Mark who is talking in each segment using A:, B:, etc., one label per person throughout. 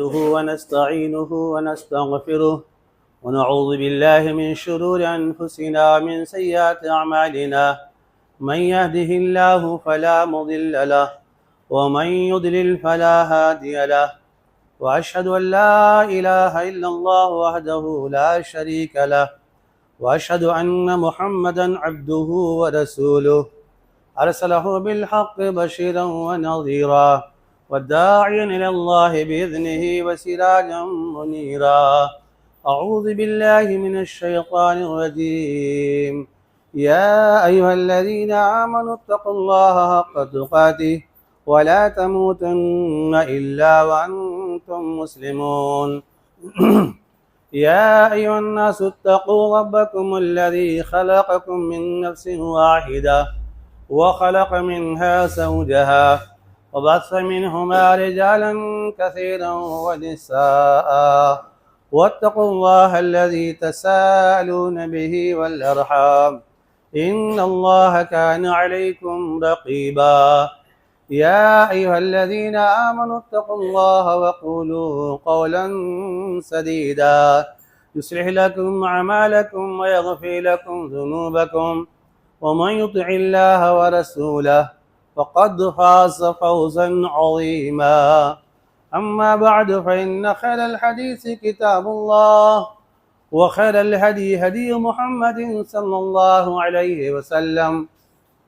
A: نحمده ونستعينه ونستغفره ونعوذ بالله من شرور أنفسنا ومن سيئات أعمالنا من يهده الله فلا مضل له ومن يضلل فلا هادي له وأشهد أن لا إله إلا الله وحده لا شريك له وأشهد أن محمدا عبده ورسوله أرسله بالحق بشيرا ونظيرا وداعيا إلى الله بإذنه وسراجا منيرا. أعوذ بالله من الشيطان الرجيم. يا أيها الذين آمنوا اتقوا الله حق تقاته ولا تموتن إلا وأنتم مسلمون. يا أيها الناس اتقوا ربكم الذي خلقكم من نفس واحدة وخلق منها زوجها وبث منهما رجالا كثيرا ونساء واتقوا الله الذي تساءلون به والأرحام إن الله كان عليكم رقيبا. يا أيها الذين آمنوا اتقوا الله وقولوا قولا سديدا يصلح لكم أعمالكم ويغفر لكم ذنوبكم ومن يطع الله ورسوله فقد فاز فوزا عظيما. أما بعد فإن خير الحديث كتاب الله وخير الهدي هدي محمد صلى الله عليه وسلم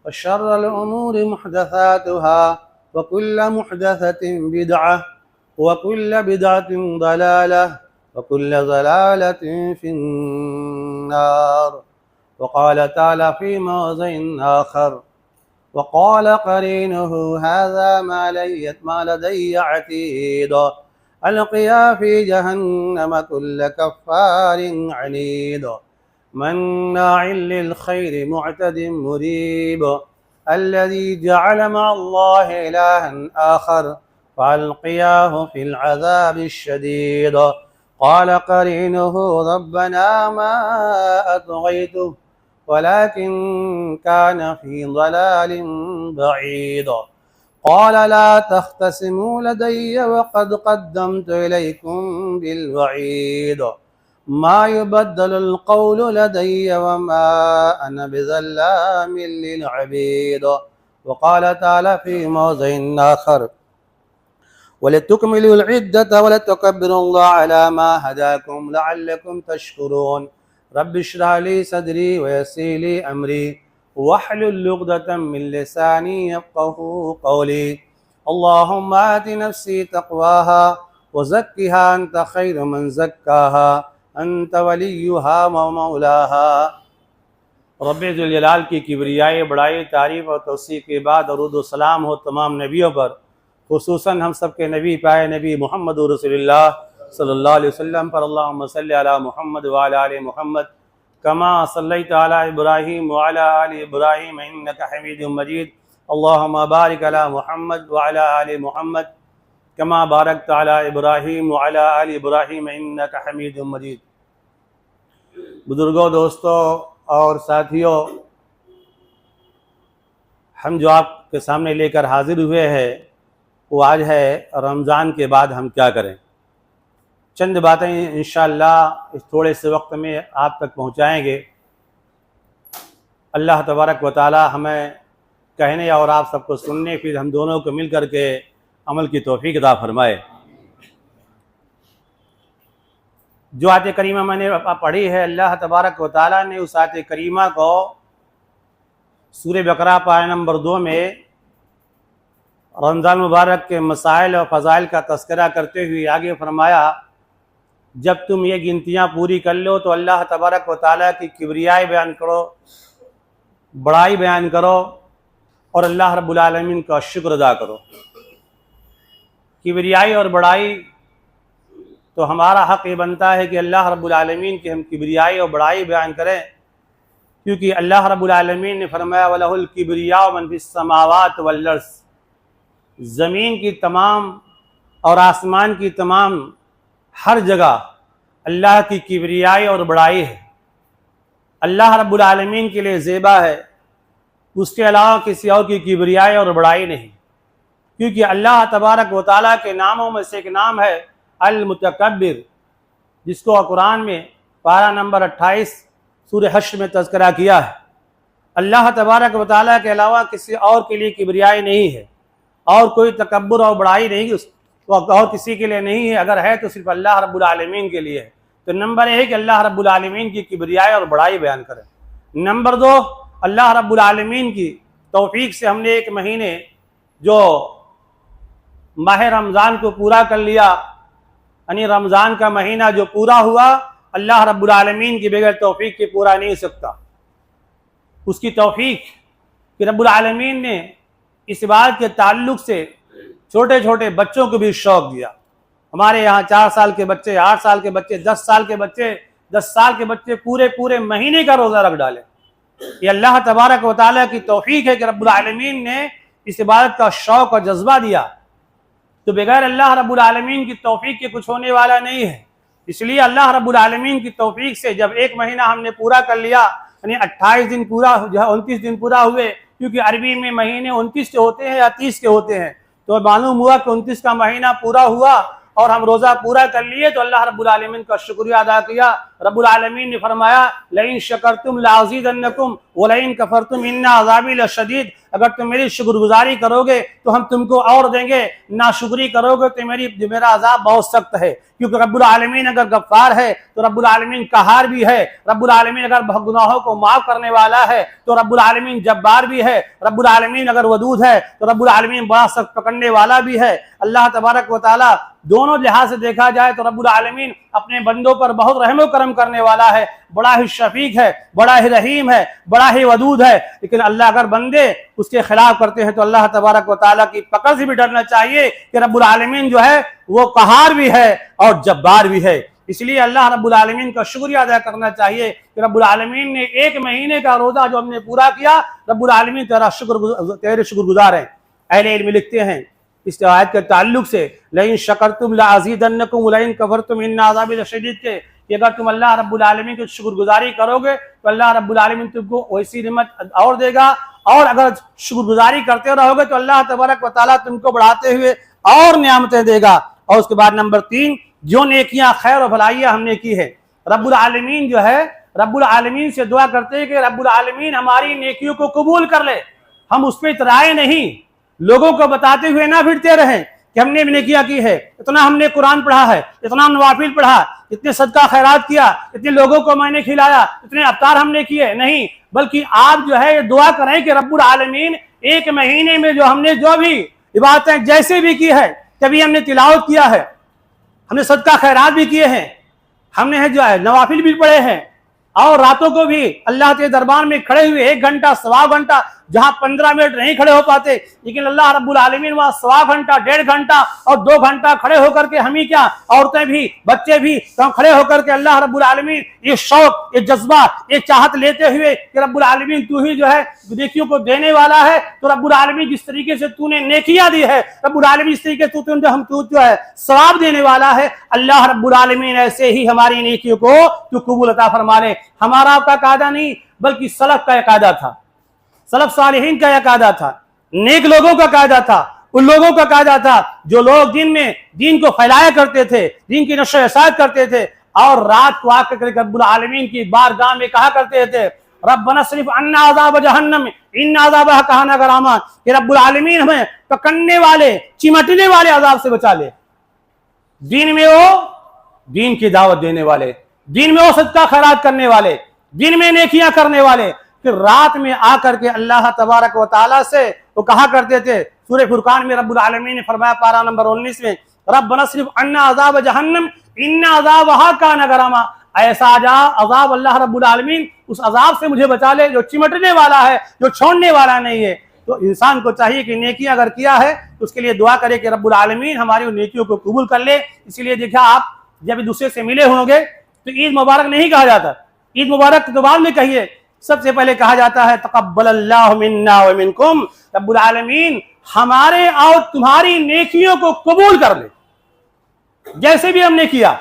A: وشر الأمور محدثاتها وكل محدثة بدعة وكل بدعة ضلالة وكل ضلالة في النار. وقال تعالى في موضع آخر وقال قرينه هذا ما لدي عتيد ألقيا في جهنم كل كفار عنيد مناع للخير معتد مريب الذي جعل مع الله إلها آخر فألقياه في العذاب الشديد. قال قرينه ربنا ما أطغيته ولكن كان في ضلال بعيد. قال لا تختصموا لدي وقد قدمت إليكم بالوعيد ما يبدل القول لدي وما أنا بظلام للعبيد. وقال تعالى في موضع آخر ولتكملوا العدة ولتكبروا الله على ما هداكم لعلكم تشكرون. رب اشرح لي صدري ويسر لي أمري واحلل عقدة من لساني يفقهوا قولي. اللهم آت نفسي تقواها وزكها أنت خير من زكاها أنت وليها ومولاها. رب ذوالجلال کی کبریائی بڑائی تعریف اور توصیف کے بعد درود و سلام ہو تمام نبیوں پر، خصوصاً ہم سب کے نبی پائے نبی محمد رسول اللہ صلی اللہ علیہ وسلم پر. اللہم صلی علی محمد وعلی آل محمد کما صلیت علی ابراہیم وعلی آل ابراہیم انک حمید مجید. اللہم بارک علی محمد وعلی آل محمد کما بارکت علی ابراہیم وعلی آل ابراہیم انک حمید مجید. بزرگوں، دوستوں اور ساتھیوں، ہم جو آپ کے سامنے لے کر حاضر ہوئے ہیں وہ آج ہے رمضان کے بعد ہم کیا کریں. چند باتیں انشاءاللہ اس تھوڑے سے وقت میں آپ تک پہنچائیں گے. اللہ تبارک و تعالی ہمیں کہنے اور آپ سب کو سننے، پھر ہم دونوں کو مل کر کے عمل کی توفیق عطا فرمائے. جو آیت کریمہ میں نے پڑھی ہے، اللہ تبارک و تعالی نے اس آیت کریمہ کو سورہ بقرہ پارہ نمبر 2 میں رمضان مبارک کے مسائل اور فضائل کا تذکرہ کرتے ہوئے آگے فرمایا، جب تم یہ گنتیاں پوری کر لو تو اللہ تبارک و تعالیٰ کی کبریائی بیان کرو، بڑائی بیان کرو اور اللہ رب العالمین کا شکر ادا کرو. کبریائی اور بڑائی تو ہمارا حق یہ بنتا ہے کہ اللہ رب العالمین کی ہم کبریائی اور بڑائی بیان کریں، کیونکہ اللہ رب العالمین نے فرمایا وَلَهُ الْكِبْرِيَاءُ مَنْ فِي السَّمَاوَاتِ وَالْأَرْضِ. زمین کی تمام اور آسمان کی تمام ہر جگہ اللہ کی کبریائی اور بڑائی ہے. اللہ رب العالمین کے لیے زیبا ہے، اس کے علاوہ کسی اور کی کبریائی اور بڑائی نہیں. کیونکہ اللہ تبارک و تعالیٰ کے ناموں میں سے ایک نام ہے المتکبر، جس کو قرآن میں پارہ نمبر 28 سورہ حشر میں تذکرہ کیا ہے۔ اللہ تبارک و تعالیٰ کے علاوہ کسی اور کے لیے کبریائی نہیں ہے، اور کوئی تکبر اور بڑائی نہیں اور کسی کے لیے نہیں ہے، اگر ہے تو صرف اللہ رب العالمین کے لیے ہے۔ تو نمبر 1 اللہ رب العالمین کی کبریائی اور بڑائی بیان کریں۔ نمبر 2 اللہ رب العالمین کی توفیق سے ہم نے ایک مہینے جو ماہ رمضان کو پورا کر لیا، یعنی رمضان کا مہینہ جو پورا ہوا، اللہ رب العالمین کی بغیر توفیق کے پورا نہیں ہو سکتا۔ اس کی توفیق کہ رب العالمین نے اس بات کے تعلق سے چھوٹے چھوٹے بچوں کو بھی شوق دیا۔ ہمارے یہاں 4 سال کے بچے، 8 سال کے بچے، 10 سال کے بچے، 10 سال کے بچے پورے مہینے کا روزہ رکھ ڈالے۔ یہ اللہ تبارک و تعالیٰ کی توفیق ہے کہ رب العالمین نے اس عبادت کا شوق اور جذبہ دیا۔ تو بغیر اللہ رب العالمین کی توفیق کے کچھ ہونے والا نہیں ہے۔ اس لیے اللہ رب العالمین کی توفیق سے جب ایک مہینہ ہم نے پورا کر لیا، یعنی 28 دن پورا، 29 دن پورا ہوئے، کیونکہ عربی میں مہینے 29 کے ہوتے ہیں یا 30 کے ہوتے ہیں، تو معلوم ہوا کہ 29 کا مہینہ پورا ہوا اور ہم روزہ پورا کر لیے تو اللہ رب العالمین کا شکریہ ادا کیا۔ رب العالمین نے فرمایا لئن شکرتم لازیدنکم ولئن کفرتم ان عذابی لشدید، اگر تم میری شکر گزاری کرو گے تو ہم تم کو اور دیں گے، ناشکری کرو گے تو میرا عذاب بہت سخت ہے۔ کیونکہ رب العالمین اگر غفار ہے تو رب العالمین قہار بھی ہے، رب العالمین اگر گناہوں کو معاف کرنے والا ہے تو رب العالمین جبار بھی ہے، رب العالمین اگر ودود ہے تو رب العالمین بڑا سخت پکڑنے والا بھی ہے۔ اللہ تبارک و تعالی دونوں لحاظ سے دیکھا جائے تو رب العالمین اپنے بندوں پر بہت رحم و کرم کرنے والا ہے، بڑا ہی شفیق ہے، بڑا ہی رحیم ہے، بڑا ہی ودود ہے۔ لیکن اللہ اگر بندے اس کے خلاف کرتے ہیں تو اللہ تبارک و تعالیٰ کی پکڑ سے بھی ڈرنا چاہیے کہ رب العالمین جو ہے وہ قہار بھی ہے اور جبار بھی ہے۔ اس لیے اللہ رب العالمین کا شکریہ ادا کرنا چاہیے کہ رب العالمین نے ایک مہینے کا روزہ جو ہم نے پورا کیا، رب العالمین تیرے شکر گزار ہیں۔ اہل علم لکھتے ہیں اس آیت کے تعلق سے لئن شکرتم لازیدنکم ولئن کفرتم ان عذابی لشدید کے، کہ اگر تم اللہ رب العالمین کی شکر گزاری کرو گے تو اللہ رب العالمین تم کو ویسی نعمت اور دے گا، اور اگر شکر گزاری کرتے رہو گے تو اللہ تبارک و تعالیٰ تم کو بڑھاتے ہوئے اور نعمتیں دے گا۔ اور اس کے بعد نمبر 3 جو نیکیاں خیر و بھلائیاں ہم نے کی ہے، رب العالمین جو ہے رب العالمین سے دعا کرتے ہیں کہ رب العالمین ہماری نیکیوں کو قبول کر لے، ہم اس پہ اترائے نہیں، لوگوں کو بتاتے ہوئے نہ پھرتے رہیں کہ ہم نے نیکیاں کی ہے، اتنا ہم نے قرآن پڑھا ہے، اتنا نوافل پڑھا، اتنے صدقہ خیرات کیا، اتنے لوگوں کو میں نے کھلایا، اتنے افطار ہم نے کیے، نہیں، بلکہ آپ جو ہے یہ دعا کریں کہ رب العالمین ایک مہینے میں جو ہم نے جو بھی عبادتیں جیسے بھی کی ہے، کبھی ہم نے تلاوت کیا ہے، ہم نے صدقہ خیرات بھی کیے ہیں، ہم نے جو ہے نوافل بھی پڑھے ہیں، اور راتوں کو بھی اللہ کے دربار میں کھڑے ہوئے 1 گھنٹہ 1.25 گھنٹہ، جہاں 15 منٹ نہیں کھڑے ہو پاتے لیکن اللہ رب العالمین وہاں 1.25 گھنٹہ 1.5 گھنٹہ اور 2 گھنٹہ کھڑے ہو کر کے ہمیں کیا عورتیں بھی بچے بھی کھڑے ہو کر کے اللہ رب العالمین یہ شوق یہ جذبہ یہ چاہت لیتے ہوئے کہ رب العالمین تو ہی جو ہے نیکیوں کو دینے والا ہے، تو رب العالمین جس طریقے سے تو نے نیکیاں دی ہے، رب العالمین اس طریقے سے تو جو ہے ثواب دینے والا ہے، اللہ رب العالمین ایسے ہی ہماری نیکیوں کو تو قبول عطا فرما لے۔ ہمارا آپ کا قاعدہ نہیں بلکہ سلف کا قاعدہ تھا، سلف صالحین کا یہ قاعدہ تھا، نیک لوگوں کا قاعدہ تھا، ان لوگوں کا قاعدہ تھا جو لوگ دن میں دین کو پھیلایا کرتے تھے، دین کی نشر و اشاعت کرتے تھے، اور رات کو آ کر رب العالمین کی بارگاہ میں کہا کرتے تھے ربنا اصرف عنا عذاب جہنم ان عذابها کان غراما، کہ رب العالمین ہمیں پکڑنے والے چمٹنے والے عذاب سے بچا لے۔ دین میں وہ دین کی دعوت دینے والے، دین میں وہ صدقہ خیرات کرنے والے، دین میں نیکیاں کرنے والے، پھر رات میں آ کر کے اللہ تبارک و تعالیٰ سے وہ کہا کرتے تھے۔ سورہ فرقان میں رب العالمین نے فرمایا پارہ نمبر 19 میں ربنا اصرف عنا عذاب جہنم ان عذابها کان غراما، ایسا عذاب اللہ رب العالمین اس عذاب سے مجھے بچا لے جو چمٹنے والا ہے، جو چھوڑنے والا نہیں ہے۔ تو انسان کو چاہیے کہ نیکیاں اگر کیا ہے تو اس کے لیے دعا کرے کہ رب العالمین ہماری ان نیکیوں کو قبول کر لے۔ اسی لیے دیکھا آپ جب دوسرے سے ملے ہوں گے تو عید مبارک نہیں کہا جاتا، عید مبارک تو بعد میں کہیے، سب سے پہلے کہا جاتا ہے تقبل اللہ منا ومنکم، رب العالمین ہمارے اور تمہاری نیکیوں کو قبول کر لے۔ جیسے بھی ہم نے کیا،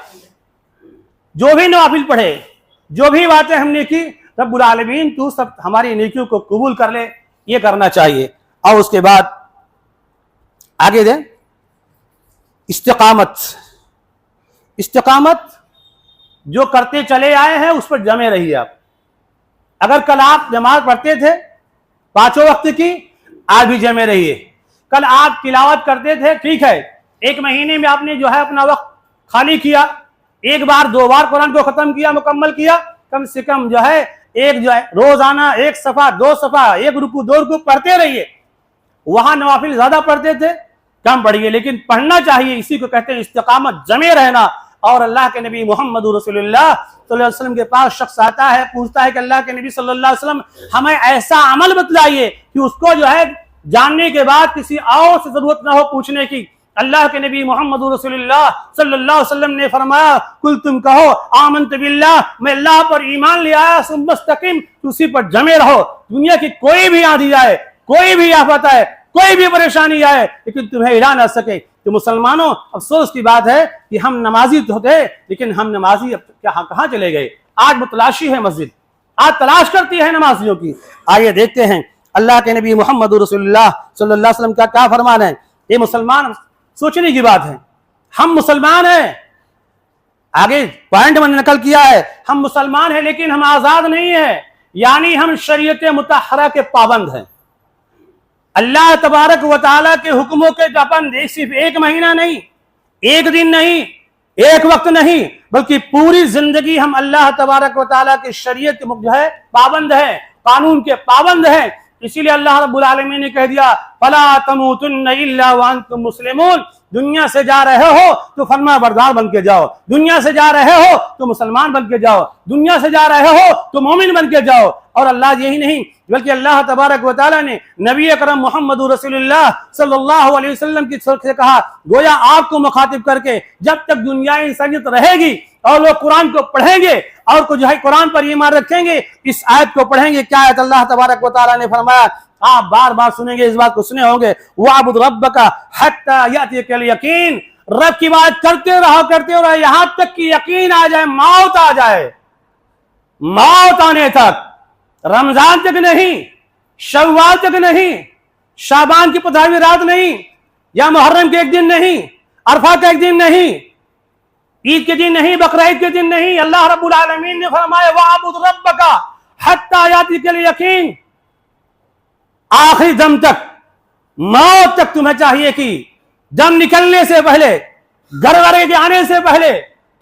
A: جو بھی نوافل پڑھے، جو بھی باتیں ہم نے کی، رب العالمین تو سب ہماری نیکیوں کو قبول کر لے، یہ کرنا چاہیے۔ اور اس کے بعد آگے دیں استقامت، استقامت جو کرتے چلے آئے ہیں اس پر جمے رہیے آپ. اگر کل آپ نماز پڑھتے تھے 5 وقت کی، آج بھی جمے رہیے. کل آپ تلاوت کرتے تھے، ٹھیک ہے، 1 مہینے میں آپ نے جو ہے اپنا وقت خالی کیا، 1 بار 2 بار قرآن کو ختم کیا، مکمل کیا، کم سے کم جو ہے روزانہ 1 صفحہ 2 صفحہ 1 رکوع 2 رکوع پڑھتے رہیے. وہاں نوافل زیادہ پڑھتے تھے، کم پڑھیے، لیکن پڑھنا چاہیے. اسی کو کہتے ہیں استقامت، جمے رہنا. اور اللہ کے نبی محمد رسول اللہ صلی اللہ علیہ وسلم کے پاس شخص آتا ہے، پوچھتا ہے کہ اللہ کے نبی صلی اللہ علیہ وسلم ہمیں ایسا عمل بتلائیے کہ اس کو جو ہے جاننے کے بعد کسی اور سے ضرورت نہ ہو پوچھنے کی. اللہ کے نبی محمد رسول اللہ صلی اللہ علیہ وسلم نے فرمایا، کل تم کہو آمنت باللہ، میں اللہ پر ایمان لے آیا، ثم استقم، اسی پر جمے رہو. دنیا کی کوئی بھی آندھی آئے، کوئی بھی آفت آئے، کوئی بھی پریشانی آئے، لیکن تمہیں ہلا نہ سکے. تو مسلمانوں، افسوس کی بات ہے کہ ہم نمازی تو تھے، لیکن ہم نمازی اب کہاں چلے گئے؟ آج متلاشی ہے مسجد، آج تلاش کرتی ہے نمازیوں کی. آئیے دیکھتے ہیں اللہ کے نبی محمد رسول اللہ صلی اللہ علیہ وسلم کا کیا فرمان ہے. یہ مسلمان سوچنے کی بات ہے. ہم مسلمان ہیں، آگے پوائنٹ میں نے نقل کیا ہے، ہم مسلمان ہیں لیکن ہم آزاد نہیں ہیں. یعنی ہم شریعت مطہرہ کے پابند ہیں. اللہ تبارک و تعالیٰ کے حکموں کے پابند، صرف 1 مہینہ نہیں، 1 دن نہیں، 1 وقت نہیں، بلکہ پوری زندگی ہم اللہ تبارک و تعالیٰ کی شریعت جو ہے پابند ہیں، قانون کے پابند ہیں. اسی لیے اللہ رب العالمین نے کہہ دیا فَلَا تَمُوتُنَّ إِلَّا وَأَنْتُمْ مُسْلِمُونَ. دنیا سے جا رہے ہو تو فرما بردار بن کے جاؤ، دنیا سے جا رہے ہو تو مسلمان بن کے جاؤ، دنیا سے جا رہے ہو تو مومن بن کے جاؤ. اور اللہ یہی نہیں بلکہ اللہ تبارک و تعالیٰ نے نبی اکرم محمد رسول اللہ صلی اللہ علیہ وسلم کی سے کہا، گویا آپ کو مخاطب کر کے، جب تک دنیا انسانیت رہے گی اور لوگ قرآن کو پڑھیں گے اور جو ہے قرآن پر ایمان رکھیں گے، اس آیت کو پڑھیں گے. کیا آیت اللہ تبارک و تعالیٰ نے فرمایا، آپ بار بار سنیں گے، اس بات کو سنے ہوں گے، وَاعْبُدْ رَبَّكَ حَتَّى يَأْتِيَكَ الْيَقِينُ. رب کی بات کرتے رہو یہاں تک کہ یقین آ جائے، موت آ جائے. موت آنے تک، رمضان تک نہیں، شوال تک نہیں، شعبان کی 15ویں رات نہیں، یا محرم کے 1 دن نہیں، عرفہ کا 1 دن نہیں، عید کے دن نہیں، بقرعید کے دن نہیں. اللہ رب العالمین نے فرمایا وَاعْبُدْ رَبَّكَ حَتَّى يَأْتِيَكَ الْيَقِينُ. آخری دم تک، موت تک تمہیں چاہیے کہ دم نکلنے سے پہلے، گھر کے آنے سے پہلے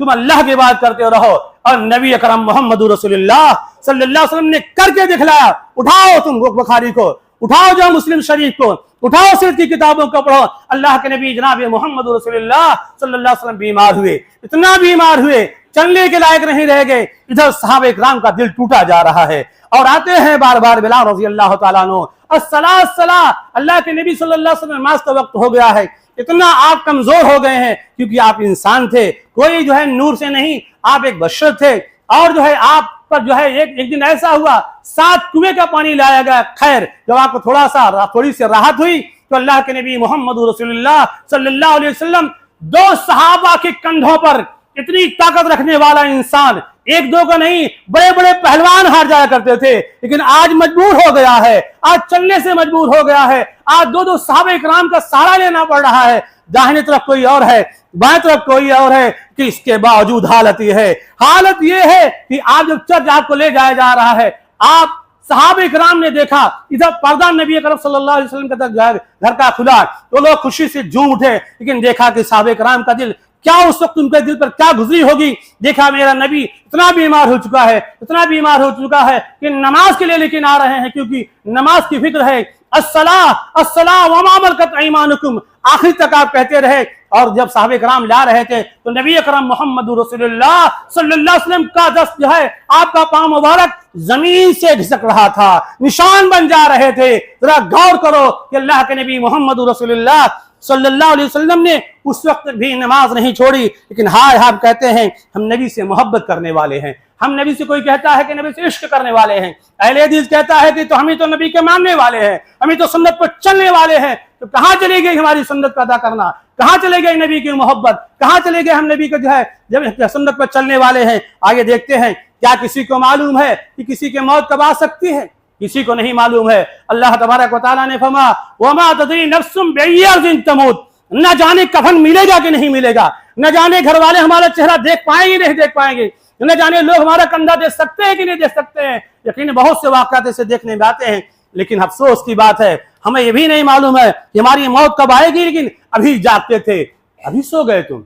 A: تم اللہ کی بات کرتے رہو. اور نبی اکرم محمد رسول اللہ صلی اللہ علیہ وسلم نے کر کے دکھلایا. اٹھاؤ تم بخاری کو، اٹھاؤ جو مسلم شریف کو، اٹھاؤ سیرت کی کتابوں کو پڑھو. اللہ کے نبی جناب محمد رسول اللہ صلی اللہ علیہ وسلم بیمار ہوئے، اتنا بیمار ہوئے، چلنے کے لائق نہیں رہ گئے. ادھر صحابہ اکرام کا دل ٹوٹا جا رہا ہے اور آتے ہیں بار بار بلال رضی اللہ تعالیٰ عنہ، الصلاۃ الصلاۃ، اللہ کے نبی صلی اللہ علیہ وسلم نماز کا وقت ہو گیا ہے. اتنا آپ کمزور ہو گئے ہیں کیونکہ آپ انسان تھے، کوئی جو ہے نور سے نہیں، آپ ایک بشر تھے. اور جو ہے آپ پر جو ہے ایک دن ایسا ہوا 7 کنویں کا پانی لایا گیا. خیر، جب آپ کو تھوڑی سی راحت ہوئی تو اللہ کے نبی محمد رسول اللہ صلی اللہ علیہ وسلم 2 صحابہ کے کندھوں پر، اتنی طاقت رکھنے والا انسان، 1-2 کا نہیں، بڑے بڑے پہلوان ہار جایا کرتے تھے، لیکن آج مجبور ہو گیا ہے، آج چلنے سے مجبور ہو گیا ہے. آج 2 صحابہ اکرام کا سہارا لینا پڑ رہا ہے. داہنے طرف کوئی اور ہے، بائیں طرف کوئی اور ہے، کہ اس کے باوجود حالت یہ ہے کہ آپ جب چرچ آپ کو لے جایا جا رہا ہے، آپ صحابہ اکرام نے دیکھا ادھر پردہ نبی اکرم صلی اللہ علیہ وسلم کا گھر کا کھلا تو لوگ خوشی سے جھوم اٹھے، لیکن دیکھا کہ صحابہ اکرام کا دل کیا اس وقت ان کے دل پر کیا گزری ہوگی. دیکھا میرا نبی اتنا بیمار ہو چکا ہے کہ نماز کے لیے لیکن آ رہے ہیں، کیونکہ نماز کی فکر ہے. الصلاۃ وما ملکت ایمانکم، آخر تک آپ کہتے رہے. اور جب صحابہ کرام لا رہے تھے تو نبی اکرم محمد رسول اللہ صلی اللہ علیہ وسلم کا دست جو ہے، آپ کا پاؤں مبارک زمین سے گھسک رہا تھا، نشان بن جا رہے تھے. ذرا غور کرو کہ اللہ کے نبی محمد رسول اللہ صلی اللہ علیہ وسلم نے اس وقت بھی نماز نہیں چھوڑی. لیکن ہم کہتے ہیں ہم نبی سے محبت کرنے والے ہیں، ہم نبی سے، کوئی کہتا ہے کہ نبی سے عشق کرنے والے ہیں، اہل حدیث کہتا ہے کہ تو ہمیں تو نبی کے ماننے والے ہیں، ہمیں تو سنت پر چلنے والے ہیں. تو کہاں چلے گئی ہماری سنت کا ادا کرنا؟ کہاں چلے گئے نبی کی محبت؟ کہاں چلے گئے ہم نبی کے جو ہے جب سنت پر چلنے والے ہیں؟ آئیے دیکھتے ہیں، کیا کسی کو معلوم ہے کہ کسی کی موت کب آ سکتی ہے؟ کسی کو نہیں معلوم ہے. اللہ تبارک و تعالیٰ نے فرمایا وَمَا تَدْرِي نَفْسٌ بِأَيِّ أَرْضٍ تَمُوتُ، نہ جانے کفن ملے گا کہ نہیں ملے گا، نہ جانے گھر والے ہمارا چہرہ دیکھ پائیں گے نہیں دیکھ پائیں گے، نہ جانے لوگ ہمارا کندھا دیکھ سکتے ہیں کہ نہیں دیکھ سکتے ہیں۔ یقیناً بہت سے واقعات ایسے دیکھنے میں آتے ہیں، لیکن افسوس کی بات ہے ہمیں یہ بھی نہیں معلوم ہے کہ ہماری موت کب آئے گی، لیکن ابھی جاگتے تھے ابھی سو گئے تم،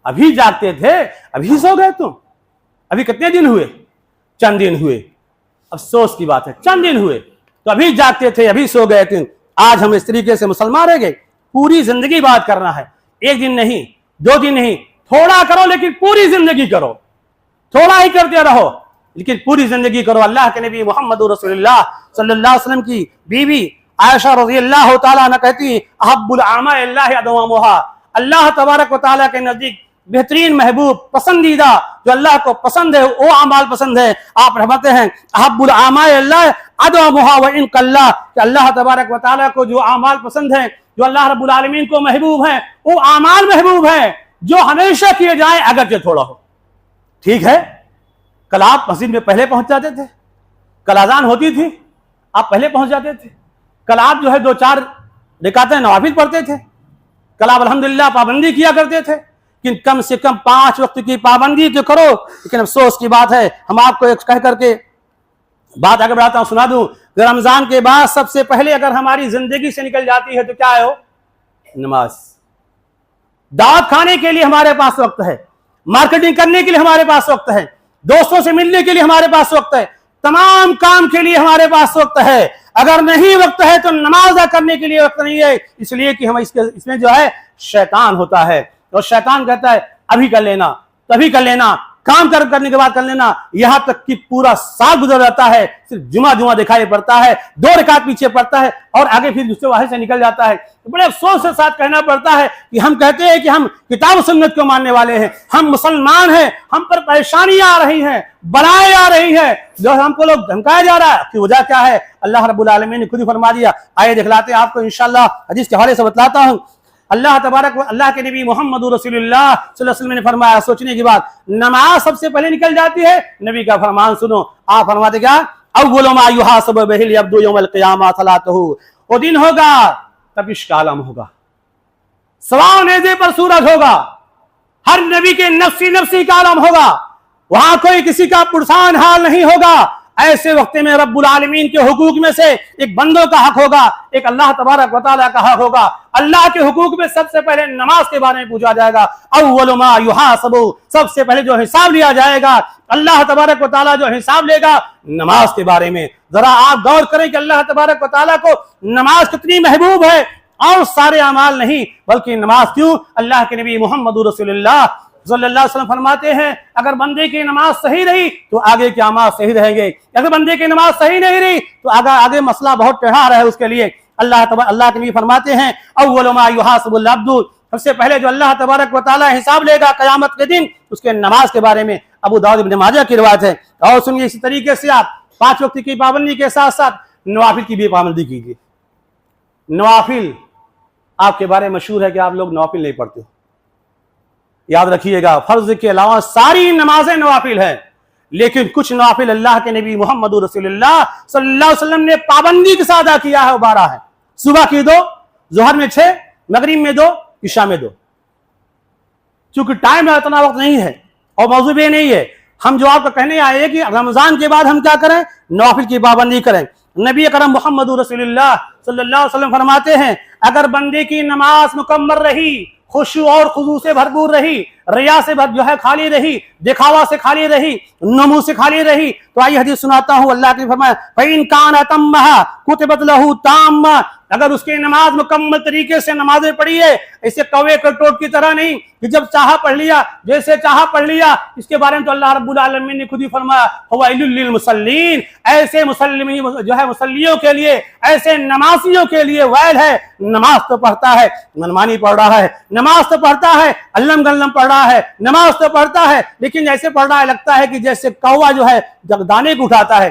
A: ابھی جاگتے تھے ابھی سو گئے تم۔ ابھی کتنے دن ہوئے؟ چند دن ہوئے۔ افسوس کی بات ہے چند دن ہوئے تو ابھی جاگتے تھے ابھی سو گئے تھے۔ آج ہم اس طریقے سے مسلمان رہ گئے۔ پوری زندگی بات کرنا ہے، ایک دن نہیں، 2 دن نہیں، تھوڑا کرو لیکن پوری زندگی کرو، تھوڑا ہی کرتے رہو لیکن پوری زندگی کرو۔ اللہ کے نبی محمد رسول اللہ صلی اللہ علیہ وسلم کی بیوی عائشہ رضی اللہ تعالیٰ عنہ کہتی احب الاعمال اللہ ادومها، اللہ تبارک و تعالیٰ کے نزدیک بہترین محبوب پسندیدہ جو اللہ کو پسند ہے وہ اعمال پسند ہے۔ آپ فرماتے ہیں احب الاعمال اللہ ادومها وان قل، کہ اللہ تبارک و تعالیٰ کو جو اعمال پسند ہیں، جو اللہ رب العالمین کو محبوب ہیں، وہ اعمال محبوب ہیں جو ہمیشہ کیے جائیں اگرچہ تھوڑا ہو۔ ٹھیک ہے، کل آپ مسجد میں پہلے پہنچ جاتے تھے، کل اذان ہوتی تھی آپ پہلے پہنچ جاتے تھے، کل آپ 2-4 رکعتیں نوافل پڑھتے تھے، کل آپ الحمدللہ پابندی کیا کرتے تھے، کہ کم سے کم 5 وقت کی پابندی تو کرو۔ لیکن افسوس کی بات ہے ہم آپ کو ایک کہہ کر کے بات آگے بڑھاتا ہوں، سنا دوں، رمضان کے بعد سب سے پہلے اگر ہماری زندگی سے نکل جاتی ہے تو کیا ہے وہ؟ نماز۔ دعوت کھانے کے لیے ہمارے پاس وقت ہے، مارکیٹنگ کرنے کے لیے ہمارے پاس وقت ہے، دوستوں سے ملنے کے لیے ہمارے پاس وقت ہے، تمام کام کے لیے ہمارے پاس وقت ہے۔ اگر نہیں وقت ہے تو نماز ادا کرنے کے لیے وقت نہیں ہے، اس لیے کہ ہم اس میں جو ہے شیطان ہوتا ہے، اور شیطان کہتا ہے ابھی کر لینا، تبھی کر لینا، کام کرنے کے بعد کر لینا، یہاں تک کہ پورا سال گزر جاتا ہے، صرف جمعہ دکھائی پڑتا ہے، 2 رکعت پیچھے پڑتا ہے اور آگے پھر دوسرے واحد سے نکل جاتا ہے۔ تو بڑے افسوس کے ساتھ کہنا پڑتا ہے کہ ہم کہتے ہیں کہ ہم کتاب و سنت کو ماننے والے ہیں، ہم مسلمان ہیں، ہم پر پریشانیاں آ رہی ہیں، بلائیں آ رہی ہیں، جو ہم کو لوگ دھمکایا جا رہا ہے، کی وجہ کیا ہے؟ اللہ رب العالمین نے خود ہی فرما دیا۔ آئے دکھلاتے ہیں آپ کو انشاءاللہ، حدیث کے حوالے سے بتلاتا ہوں۔ اللہ تبارک اللہ کے نبی محمد رسول اللہ صلی اللہ علیہ وسلم نے فرمایا، سوچنے کی بات، نماز سب سے پہلے نکل جاتی ہے، نبی کا فرمان سنو، آپ فرماتے کیا؟ اول ما یحاسب به العبد یوم القیامہ صلاته، وہ دن ہوگا تبش کا عالم ہوگا، سواؤ نیزے پر سورج ہوگا، ہر نبی کے نفسی نفسی کا عالم ہوگا، وہاں کوئی کسی کا پرسان حال نہیں ہوگا۔ ایسے وقت میں رب العالمین کے حقوق میں سے ایک بندوں کا حق ہوگا، ایک اللہ تبارک و تعالیٰ کا حق ہوگا۔ اللہ کے حقوق میں سب سے پہلے نماز کے بارے میں پوچھا جائے گا، اول ما یحاسب، سب سے پہلے جو حساب لیا جائے گا، اللہ تبارک و تعالیٰ جو حساب لے گا نماز کے بارے میں۔ ذرا آپ غور کریں کہ اللہ تبارک و تعالیٰ کو نماز کتنی محبوب ہے، اور سارے اعمال نہیں بلکہ نماز کیوں؟ اللہ کے نبی محمد رسول اللہ صلی اللہ علیہ وسلم فرماتے ہیں اگر بندے کی نماز صحیح رہی تو آگے کی اعمال صحیح رہیں گے، اگر بندے کی نماز صحیح نہیں رہی تو آگے مسئلہ بہت ٹیڑھا ہے اس کے لیے۔ اللہ کے نبی فرماتے ہیں اول ما یحاسب العبد، سب سے پہلے جو اللہ تبارک و تعالیٰ حساب لے گا قیامت کے دن اس کے نماز کے بارے میں۔ ابو داؤد ابن ماجہ کی روایت ہے۔ اور سنیے، اسی طریقے سے آپ 5 وقت کی پابندی کے ساتھ ساتھ نوافل کی بھی پابندی کیجیے۔ نوافل آپ کے بارے میں مشہور ہے کہ آپ لوگ نوافل نہیں پڑھتے، یاد رکھیے گا، فرض کے علاوہ ساری نمازیں نوافل ہیں، لیکن کچھ نوافل اللہ کے نبی محمد رسول اللہ صلی اللہ علیہ وسلم نے پابندی کے ساتھ ادا کیا ہے، وہ 12 ہے۔ صبح کی 2، ظہر میں 6، مغرب میں 2، عشاء میں 2۔ چونکہ ٹائم میں اتنا وقت نہیں ہے اور موضوع یہ نہیں ہے، ہم جو آپ کو کہنے آئے کہ رمضان کے بعد ہم کیا کریں؟ نوافل کی پابندی کریں۔ نبی اکرم محمد رسول اللہ صلی اللہ علیہ وسلم فرماتے ہیں اگر بندے کی نماز مکمل رہی، خشوع اور خضوع سے بھرپور رہی، ریا سے جو ہے خالی رہی، دکھاوا سے خالی رہی، نمو سے خالی رہی، تو آئیے حدیث سناتا ہوں۔ اللہ کی فرمایا فَإِن كَانَ تَمَّهَا كُتِبَتْ لَهُ تَامَّةً، اگر اس کی نماز مکمل طریقے سے نمازیں پڑھی ہے، ایسے کوے کٹوٹ کی طرح نہیں کہ جب چاہا پڑھ لیا، جیسے چاہا پڑھ لیا، اس کے بارے میں تو اللہ رب العالمین نے خود ہی فرمایا وَوَيْلٌ لِّلْمُصَلِّينَ، ایسے جو ہے مصلیوں کے لیے، ایسے نمازیوں کے لیے ویل ہے۔ نماز تو پڑھتا ہے، منمانی پڑھ رہا ہے، نماز تو پڑھتا ہے، علم گلم پڑھ رہا ہے، نماز تو پڑھتا ہے، لیکن ایسے پڑھ رہا ہے لگتا ہے کہ جیسے کوا جو ہے جب دانے کو اٹھاتا ہے،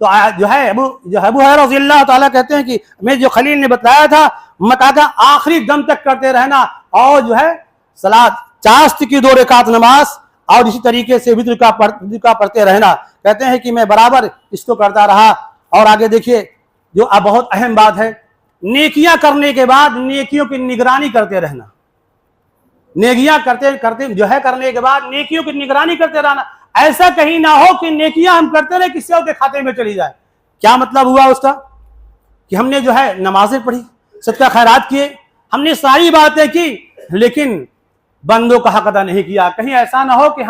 A: تو جو ہے ابو ہریرہ رضی اللہ تعالیٰ کہتے ہیں کہ میں جو خلیل نے بتلایا تھا، میں کہا تھا آخری دم تک کرتے رہنا، اور جو ہے صلاۃ چاشت کی 2 رکعت نماز اور اسی طریقے سے وتر کا پڑھتے رہنا۔ کہتے ہیں کہ میں برابر اس کو کرتا رہا۔ اور آگے دیکھیے جو اب بہت اہم بات ہے، نیکیاں کرنے کے بعد نیکیوں کی نگرانی کرتے رہنا۔ نیکیاں کرنے کے بعد نیکیوں کی نگرانی کرتے رہنا، ایسا کہیں نہ ہو کہ نیکیاں ہم کرتے رہے کسی اور کے کھاتے میں چلی جائے۔ کیا مطلب ہوا اس کا؟ کہ ہم نے جو ہے نمازیں پڑھی، صدقہ خیرات کیے، ہم نے ساری باتیں کی، لیکن بندوں کا حق ادا نہیں کیا۔ کہیں ایسا نہ ہو کہ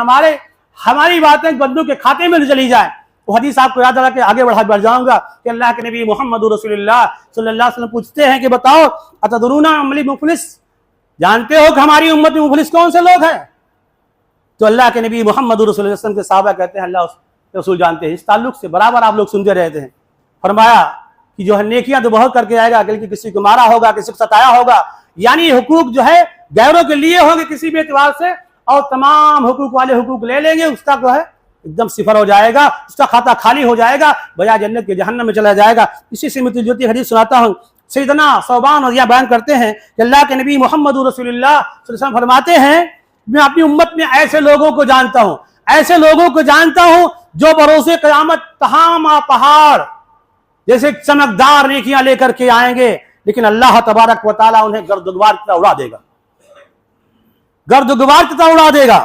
A: ہماری باتیں بندوں کے کھاتے میں چلی جائیں۔ وہ حدیث آپ کو یاد رکھ کے آگے بڑھ جاؤں گا کہ اللہ کے نبی محمد رسول اللہ صلی اللہ علیہ وسلم پوچھتے ہیں کہ بتاؤ اتدرون من المفلس، جانتے ہو کہ ہماری امت میں مفلس کون سے لوگ ہیں؟ تو اللہ کے نبی محمد رسول اللہ صلی اللہ علیہ وسلم کے صحابہ کہتے ہیں اللہ رسول جانتے ہیں۔ اس تعلق سے برابر آپ لوگ سنتے رہتے ہیں۔ فرمایا کہ جو ہے نیکیاں تو بہت کر کے آئے گا، لیکن کسی کو مارا ہوگا، کسی کو ستایا ہوگا، یعنی حقوق جو ہے غیروں کے لیے ہوں گے کسی بھی اعتبار سے، اور تمام حقوق والے حقوق لے لیں گے، اس کا جو ہے ایک دم صفر ہو جائے گا، اس کا کھاتا خالی ہو جائے گا، بجائے جنت کے جہنم میں چلا جائے گا۔ اسی سے ملتی جلتی حدیث سناتا ہوں۔ سیدنا ثوبان رضی اللہ بیان کرتے ہیں کہ اللہ کے نبی محمد رسول اللہ صلی اللہ علیہ وسلم فرماتے ہیں میں اپنی امت میں ایسے لوگوں کو جانتا ہوں جو بروز قیامت تہامہ پہاڑ جیسے چمکدار نیکیاں لے کر کے آئیں گے، لیکن اللہ تبارک و تعالیٰ انہیں گرد و غبار کی طرح اڑا دے گا۔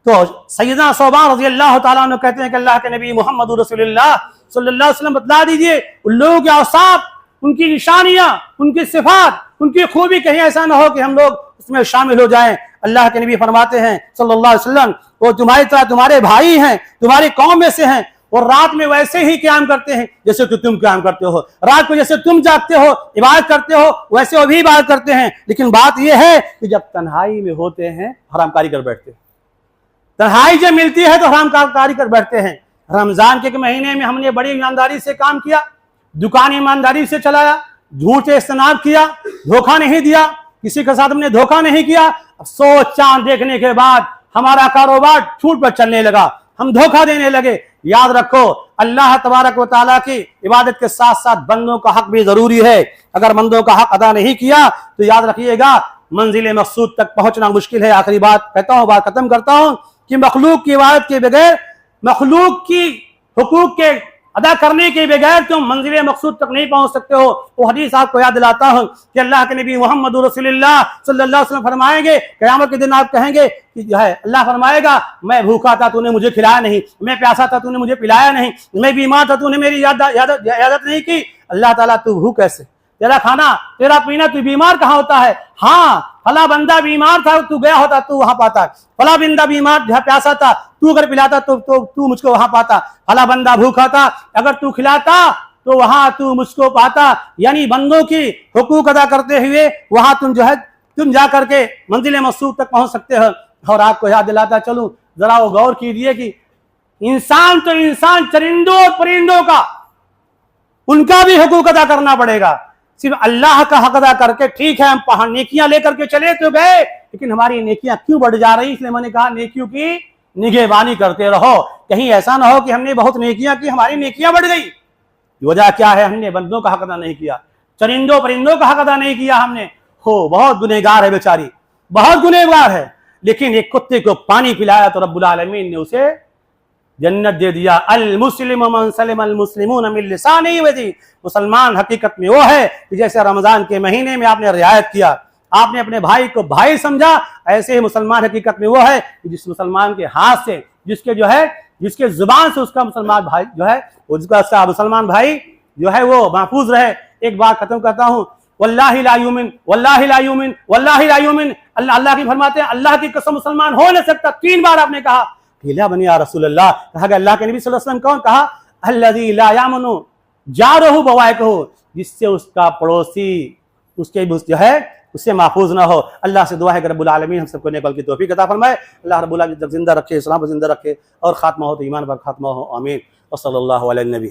A: تو سیدنا ثوبان رضی اللہ تعالیٰ عنہ کہتے ہیں کہ اللہ کے نبی محمد رسول اللہ صلی اللہ علیہ وسلم بتلا دیجئے ان لوگوں کے اوصاف، ان کی نشانیاں، ان کی صفات، ان کی خوبی، کہیں ایسا نہ ہو کہ ہم لوگ اس میں شامل ہو جائیں۔ اللہ کے نبی فرماتے ہیں صلی اللہ علیہ وسلم وہ تمہاری طرح تمہارے بھائی ہیں، تمہاری قوم میں سے ہیں، اور رات میں ویسے ہی قیام کرتے ہیں جیسے کہ تم قیام کرتے ہو، رات کو جیسے تم جاگتے ہو عبادت کرتے ہو ویسے وہ بھی عبادت کرتے ہیں، لیکن بات یہ ہے کہ جب تنہائی میں ہوتے ہیں حرام کاری کر بیٹھتے ہیں، تنہائی جب ملتی ہے تو حرام کاری کر بیٹھتے ہیں۔ رمضان کے مہینے میں ہم نے بڑی ایمانداری سے کام کیا، دکان ایمانداری سے چلایا، جھوٹ سے اجتناب کیا، دھوکہ نہیں دیا، کسی کے ساتھ ہم نے دھوکہ نہیں کیا۔ سوچ چاند دیکھنے کے بعد ہمارا کاروبار چھوٹ پر چلنے لگا، ہم دھوکہ دینے لگے۔ یاد رکھو اللہ تبارک و تعالیٰ کی عبادت کے ساتھ ساتھ بندوں کا حق بھی ضروری ہے۔ اگر بندوں کا حق ادا نہیں کیا تو یاد رکھیے گا منزل مقصود تک پہنچنا مشکل ہے۔ آخری بات کہتا ہوں، بات ختم کرتا ہوں کہ مخلوق کی عبادت کے بغیر، مخلوق کی حقوق کے ادا کرنے کے بغیر تم منزل مقصود تک نہیں پہنچ سکتے ہو۔ وہ حدیث آپ کو یاد دلاتا ہوں کہ اللہ کے نبی محمد رسول اللہ صلی اللہ علیہ وسلم فرمائیں گے قیامت کے دن آپ کہیں گے کہ جو ہے اللہ فرمائے گا میں بھوکا تھا تو نے مجھے کھلایا نہیں، میں پیاسا تھا تو نے مجھے پلایا نہیں، میں بیمار تھا تو نے میری عیادت نہیں کی۔ اللہ تعالیٰ تو بھوک کیسے، تیرا کھانا تیرا پینا، تو بیمار کہاں ہوتا ہے؟ ہاں فلاں بندہ بیمار تھا تو گیا ہوتا تو وہاں پاتا، فلاں بندہ بیمار پیاسا تھا تو اگر پلاتا تو مجھ کو وہاں پاتا، فلاں بندہ بھوکا تھا اگر تو کھلاتا تو وہاں تو مجھ کو پاتا۔ یعنی بندوں کی حقوق ادا کرتے ہوئے وہاں تم جا کر کے منزل مقصود تک پہنچ سکتے ہو۔ اور آپ کو یاد دلاتا چلوں ذرا وہ غور کیجیے کہ انسان تو انسان، چرندوں اور پرندوں کا ان کا بھی حقوق ادا کرنا پڑے گا۔ صرف اللہ کا حق ادا کر کے ٹھیک ہے ہم نیکیاں لے کر کے چلے تو گئے، لیکن ہماری نیکیاں کیوں بڑھ جا رہی؟ اس لیے میں نے کہا نیکیوں کی نگہبانی کرتے رہو، کہیں ایسا نہ ہو کہ ہم نے بہت نیکیاں کی ہماری نیکیاں بڑھ گئی۔ وجہ کیا ہے؟ ہم نے بندوں کا حق ادا نہیں کیا، چرندوں پرندوں کا حق ادا نہیں کیا ہم نے۔ بہت گنہگار ہے بیچاری، بہت گنہگار ہے، لیکن ایک کتے کو پانی پلایا تو رب العالمین نے اسے جنت دے دیا۔ المسلم من سلم المسلمون من لسانہ ویدہ، مسلمان حقیقت میں وہ ہے کہ جیسے رمضان کے مہینے میں آپ نے رعایت کیا، آپ نے اپنے بھائی کو بھائی سمجھا، ایسے ہی مسلمان حقیقت میں وہ ہے کہ جس مسلمان کے ہاتھ سے، جس کے زبان سے اس کا مسلمان بھائی جو ہے، اس کا مسلمان بھائی جو ہے وہ محفوظ رہے۔ ایک بات ختم کرتا ہوں، واللہ لا یؤمن، واللہ لا یؤمن، واللہ لا یؤمن، اللہ کی فرماتے ہیں اللہ کی قسم مسلمان ہو نہ سکتا۔ 3 بار آپ نے کہا لا بنی یا رسول اللہ، کہا کہ اللہ کے نبی صلی اللہ علیہ وسلم کون؟ کہا الذی لا یامن جارہ بوائقہ، جس سے اس کا پڑوسی اس کے جو ہے اس سے محفوظ نہ ہو۔ اللہ سے دعا ہے کہ رب العالمین ہم سب کو نیک عمل کی توفیق عطا فرمائے۔ اللہ رب العالمین زندہ رکھے، اسلام پر زندہ رکھے، اور خاتمہ ہو تو ایمان پر خاتمہ ہو، آمین۔ وصلی اللہ علی النبی۔